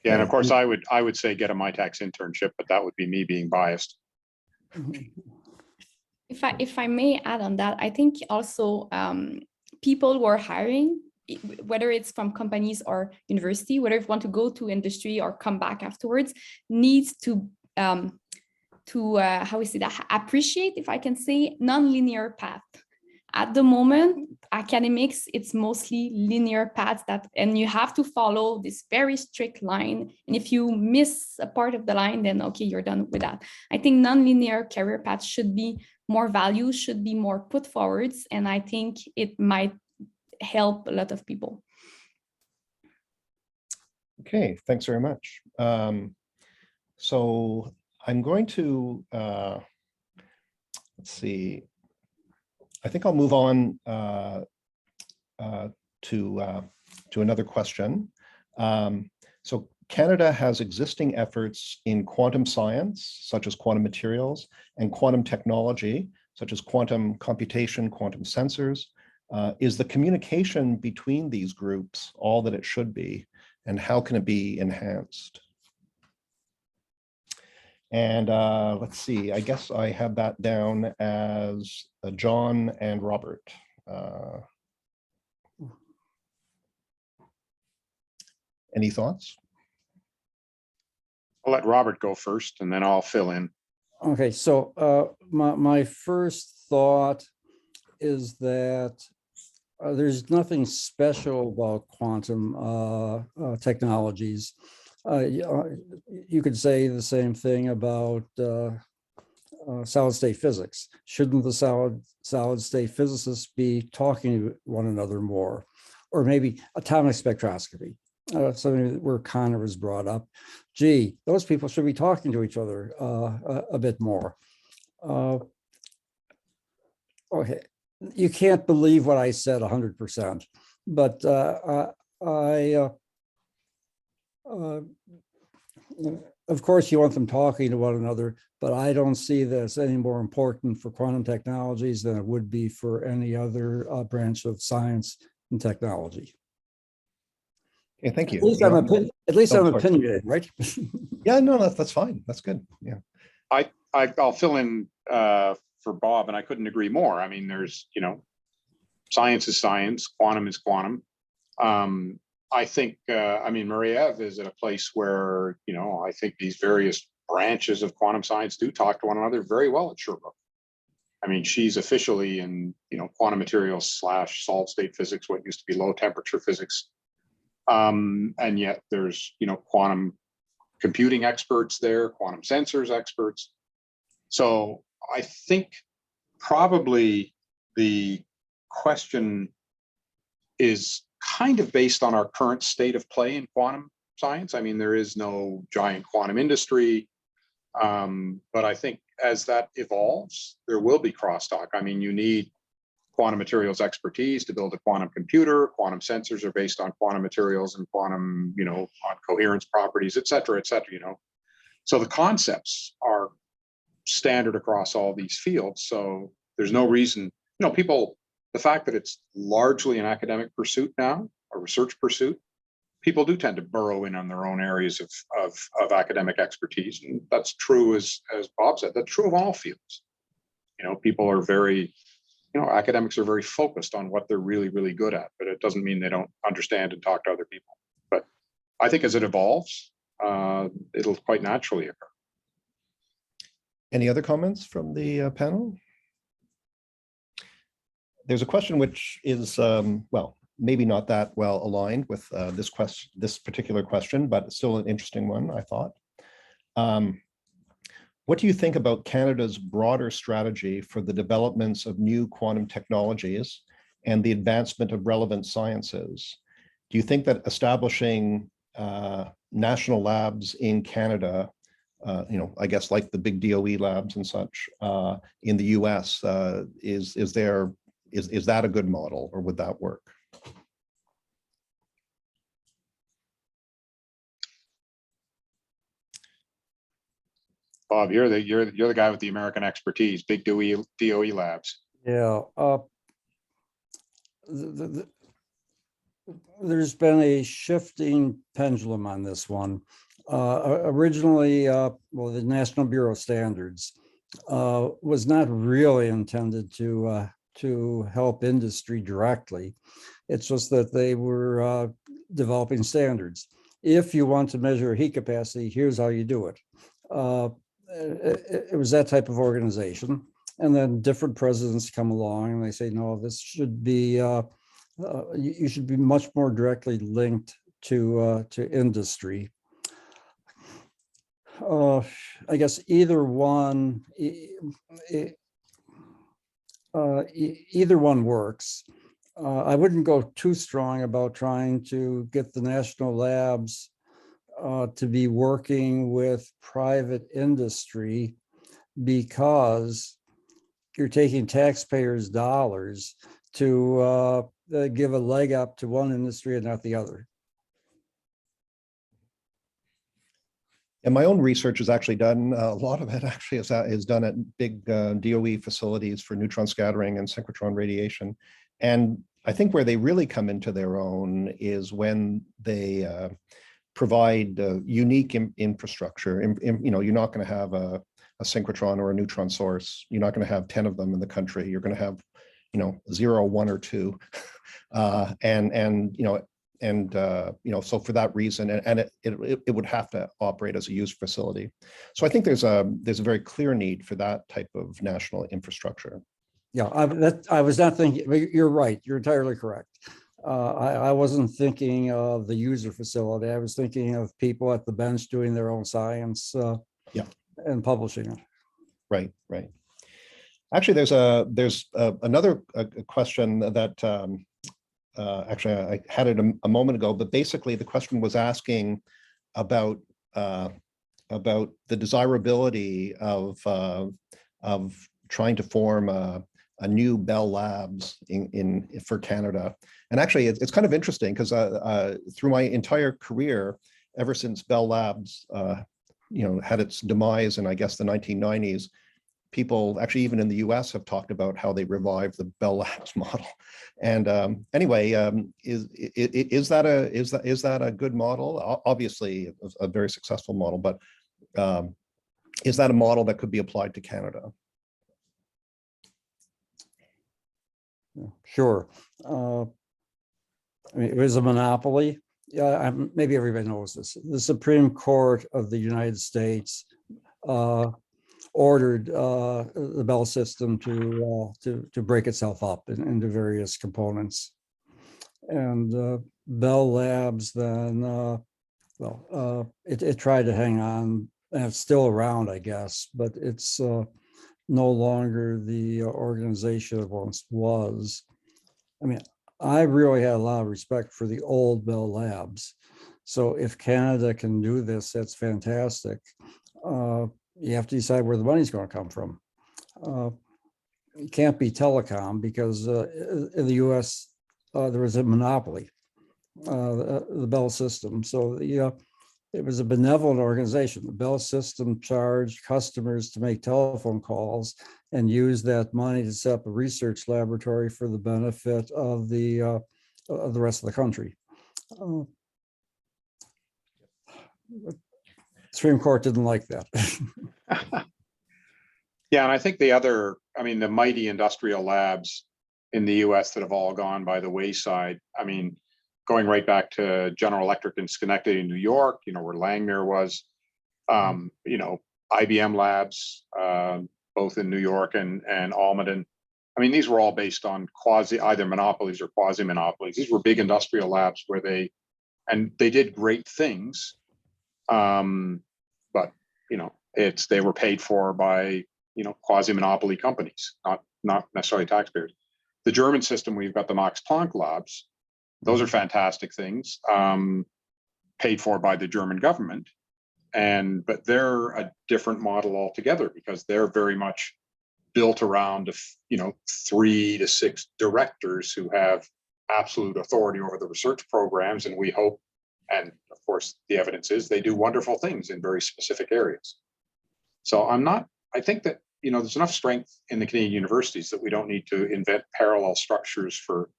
Yeah, and of course, I would say get a MyTax internship, but that would be me being biased. If I may add on that, I think also people who are hiring, whether it's from companies or university, whether if you want to go to industry or come back afterwards, needs to how we say that, appreciate, if I can say, non-linear path. At the moment, academics, it's mostly linear paths and you have to follow this very strict line. And if you miss a part of the line, then okay, you're done with that. I think non-linear career paths should be more valued, should be more put forwards. And I think it might help a lot of people. Okay, thanks very much. So I'm going to, let's see, I think I'll move on to another question. So Canada has existing efforts in quantum science, such as quantum materials, and quantum technology, such as quantum computation, quantum sensors. Is the communication between these groups all that it should be, and how can it be enhanced? And let's see, I guess I have that down as John and Robert. Any thoughts? I'll let Robert go first and then I'll fill in. Okay, so my first thought is that there's nothing special about quantum technologies. You could say the same thing about solid state physics. Shouldn't the solid state physicists be talking to one another more? Or maybe atomic spectroscopy, something where Connor was brought up. Gee, those people should be talking to each other a bit more. Okay, you can't believe what I said 100%, but of course, you want them talking to one another, but I don't see this any more important for quantum technologies than it would be for any other branch of science and technology. Okay, thank you. At least I'm sorry. opinionated, right? Yeah, no, that's fine. That's good. Yeah. I'll fill in for Bob, and I couldn't agree more. I mean, there's, science is science, quantum is quantum. I think, Marie-Ève is at a place where, I think these various branches of quantum science do talk to one another very well at Sherbrooke. I mean, she's officially in, quantum materials / solid state physics, what used to be low temperature physics. And yet there's, quantum computing experts there, quantum sensors experts. So I think probably the question is kind of based on our current state of play in quantum science. I mean, there is no giant quantum industry, but I think as that evolves, there will be crosstalk. I mean, you need quantum materials expertise to build a quantum computer. Quantum sensors are based on quantum materials and quantum, on coherence properties, et cetera, et cetera, So the concepts are standard across all these fields. So there's no reason, the fact that it's largely an academic pursuit now, a research pursuit, people do tend to burrow in on their own areas of academic expertise. And that's true, as Bob said, that's true of all fields. People are very, academics are very focused on what they're really, really good at, but it doesn't mean they don't understand and talk to other people. But I think as it evolves, it'll quite naturally occur. Any other comments from the panel? There's a question which is, maybe not that well aligned with this particular question, but still an interesting one, I thought. What do you think about Canada's broader strategy for the developments of new quantum technologies and the advancement of relevant sciences? Do you think that establishing national labs in Canada, I guess like the big DOE labs and such in the US, is that a good model, or would that work? Bob, you're the guy with the American expertise, big DOE labs. Yeah. There's been a shifting pendulum on this one. Originally, the National Bureau of Standards was not really intended to help industry directly. It's just that they were developing standards. If you want to measure heat capacity, here's how you do it. It was that type of organization. And then different presidents come along and they say, no, this should be, you should be much more directly linked to industry. I guess either one works. I wouldn't go too strong about trying to get the national labs to be working with private industry, because you're taking taxpayers' dollars to give a leg up to one industry and not the other. And my own research is actually done, a lot of it actually is done at big DOE facilities for neutron scattering and synchrotron radiation. And I think where they really come into their own is when they provide unique infrastructure. You know, you're not going to have a synchrotron or a neutron source. You're not going to have 10 of them in the country. You're going to have, you know, 0, 1, or 2, so for that reason, it would have to operate as a used facility. So I think there's a very clear need for that type of national infrastructure. Yeah, I was not thinking, but you're right. You're entirely correct. I wasn't thinking of the user facility. I was thinking of people at the bench doing their own science and publishing it. Right. Actually, there's another question that actually I had it a moment ago, but basically the question was asking about the desirability of trying to form a new Bell Labs for Canada. And actually, it's kind of interesting because through my entire career, ever since Bell Labs, had its demise in, I guess, the 1990s, people actually even in the US have talked about how they revived the Bell Labs model. And anyway, is that a good model? Obviously, a very successful model, but is that a model that could be applied to Canada? Sure. I mean, it was a monopoly. Yeah, maybe everybody knows this. The Supreme Court of the United States ordered the Bell system to break itself up into various components, and Bell Labs then it tried to hang on, and it's still around, I guess, but it's no longer the organization it once was. I mean, I really had a lot of respect for the old Bell Labs. So if Canada can do this, that's fantastic. You have to decide where the money's going to come from. It can't be telecom because in the US, there was a monopoly, the Bell system. So it was a benevolent organization. The Bell system charged customers to make telephone calls and use that money to set up a research laboratory for the benefit of the rest of the country. Supreme Court didn't like that. Yeah, and I think the mighty industrial labs in the US that have all gone by the wayside. I mean, going right back to General Electric in Schenectady, New York, where Langmuir was, IBM labs, both in New York and Almaden. I mean, these were all based on either monopolies or quasi-monopolies. These were big industrial labs where they did great things. But they were paid for by quasi-monopoly companies, not necessarily taxpayers. The German system, we've got the Max Planck labs. Those are fantastic things, paid for by the German government, but they're a different model altogether because they're very much built around 3 to 6 directors who have absolute authority over the research programs, and we hope, and of course the evidence is, they do wonderful things in very specific areas. So I think that there's enough strength in the Canadian universities that we don't need to invent parallel structures for.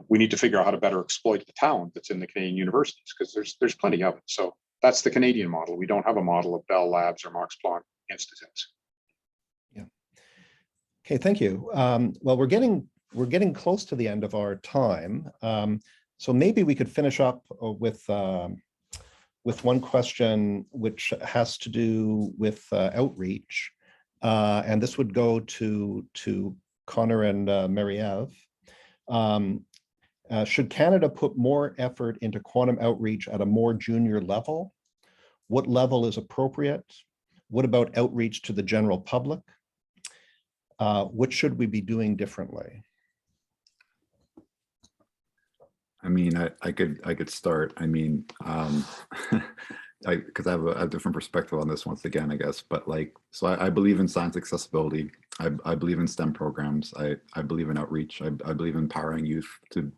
We need to figure out how to better exploit the talent that's in the Canadian universities because there's plenty of it. So that's the Canadian model. We don't have a model of Bell Labs or Max Planck institutes. Yeah. Okay. Thank you. Well, we're getting close to the end of our time. So maybe we could finish up with one question which has to do with outreach, and this would go to Connor and Marie-Ève. Should Canada put more effort into quantum outreach at a more junior level? What level is appropriate? What about outreach to the general public? What should we be doing differently? I mean, I could start. I mean, because I have a different perspective on this once again, I guess. But so I believe in science accessibility. I believe in STEM programs. I believe in outreach. I believe in empowering youth to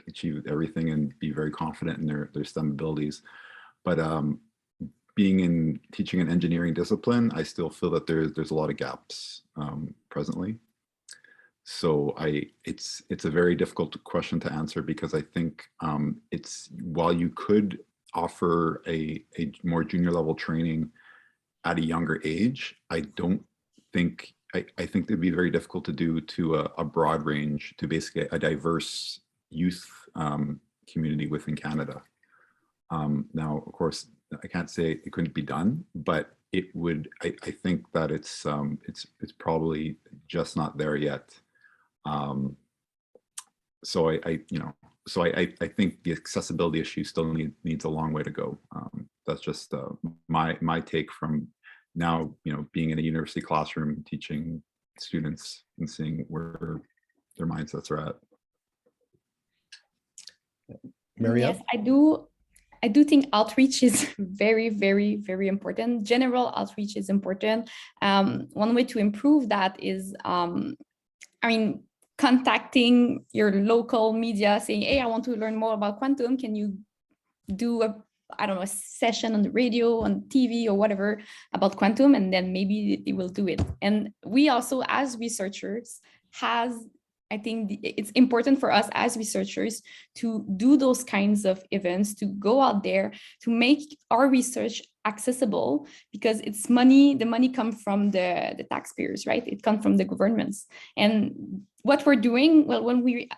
achieve everything and be very confident in their STEM abilities. But being in teaching an engineering discipline, I still feel that there's a lot of gaps presently. So it's a very difficult question to answer because I think while you could offer a more junior level training at a younger age, I don't think, I think it'd be very difficult to do to a broad range, to basically a diverse youth community within Canada. Now, of course, I can't say it couldn't be done, but it would, I think that it's probably just not there yet. So I think the accessibility issue still needs a long way to go. That's just my take from now, being in a university classroom, teaching students and seeing where their mindsets are at. Maria? Yes, I do think outreach is very, very, very important. General outreach is important. One way to improve that is, contacting your local media saying, hey, I want to learn more about quantum. Can you do a session on the radio, on TV or whatever about quantum? And then maybe they will do it. And we also, as researchers, I think it's important for us as researchers to do those kinds of events, to go out there, to make our research accessible, because it's money. The money comes from the taxpayers, right? It comes from the governments. And what we're doing, well, when we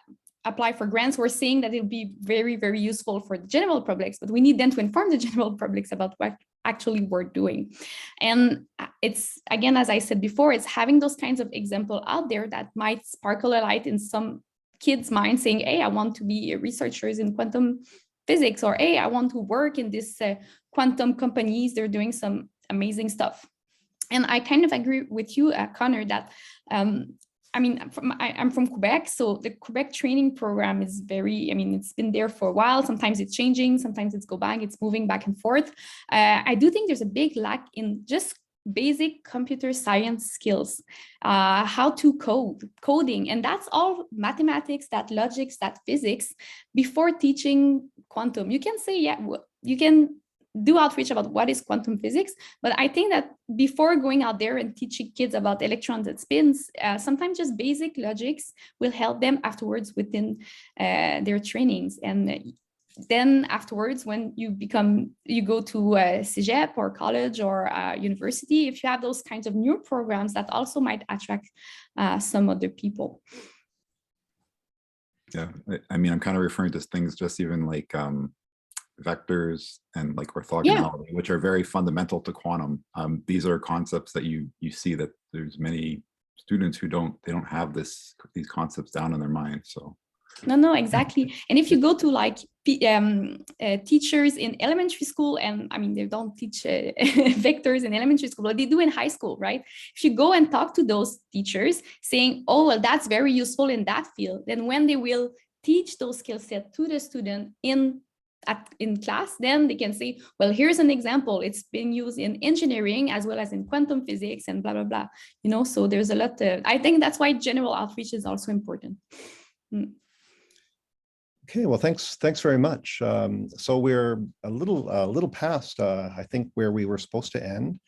apply for grants, we're saying that it'll be very, very useful for the general publics, but we need then to inform the general publics about what actually we're doing. And it's, again, as I said before, it's having those kinds of examples out there that might sparkle a light in some kids' mind saying, hey, I want to be researchers in quantum physics, or hey, I want to work in this quantum companies, they're doing some amazing stuff. And I kind of agree with you, Connor, that I'm from Quebec, so the Quebec training program is very, it's been there for a while. Sometimes it's changing, sometimes it's it's moving back and forth. I do think there's a big lack in just basic computer science skills, how to coding, and that's all mathematics, that logics, that physics, before teaching quantum. You can say, yeah, you can do outreach about what is quantum physics, but I think that before going out there and teaching kids about electrons and spins, sometimes just basic logics will help them afterwards within their trainings. And then afterwards, when you go to CEGEP or college or university, if you have those kinds of new programs, that also might attract some other people. Yeah, I'm kind of referring to things just even like vectors and like orthogonality, which are very fundamental to quantum. These are concepts that you see that there's many students who don't have these concepts down in their mind. So no, exactly. And if you go to like teachers in elementary school, and they don't teach vectors in elementary school, but they do in high school, right? If you go and talk to those teachers saying, oh, well, that's very useful in that field, then when they will teach those skill sets to the student in class, then they can say, well, here's an example. It's being used in engineering as well as in quantum physics and blah, blah, blah. So there's a lot I think that's why general outreach is also important. Okay, well, thanks very much. So we're a little past, I think, where we were supposed to end.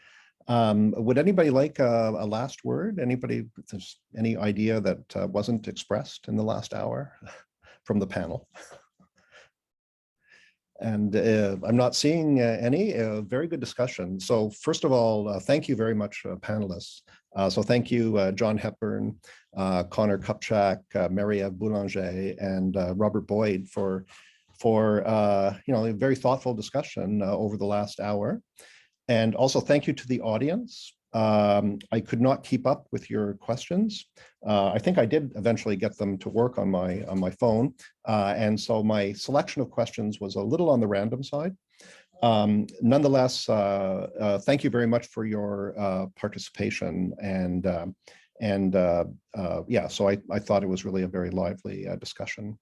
Would anybody like a last word? Anybody, if there's any idea that wasn't expressed in the last hour from the panel? And I'm not seeing any. Very good discussion. So first of all, thank you very much, panelists. So thank you, John Hepburn, Connor Kupchak, Marie-Ève Boulanger, and Robert Boyd for a very thoughtful discussion over the last hour. And also thank you to the audience. I could not keep up with your questions. I think I did eventually get them to work on my phone. And so my selection of questions was a little on the random side. Nonetheless, thank you very much for your participation. And yeah, so I thought it was really a very lively discussion.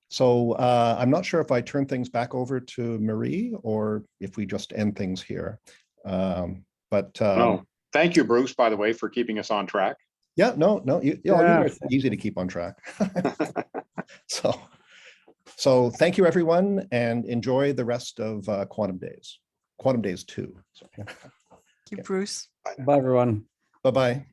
So I'm not sure if I turn things back over to Marie or if we just end things here. No, thank you, Bruce, by the way, for keeping us on track. Yeah, no, you're easy to keep on track. So thank you, everyone, and enjoy the rest of Quantum Days 2. Thank you, Bruce. Bye, everyone. Bye-bye.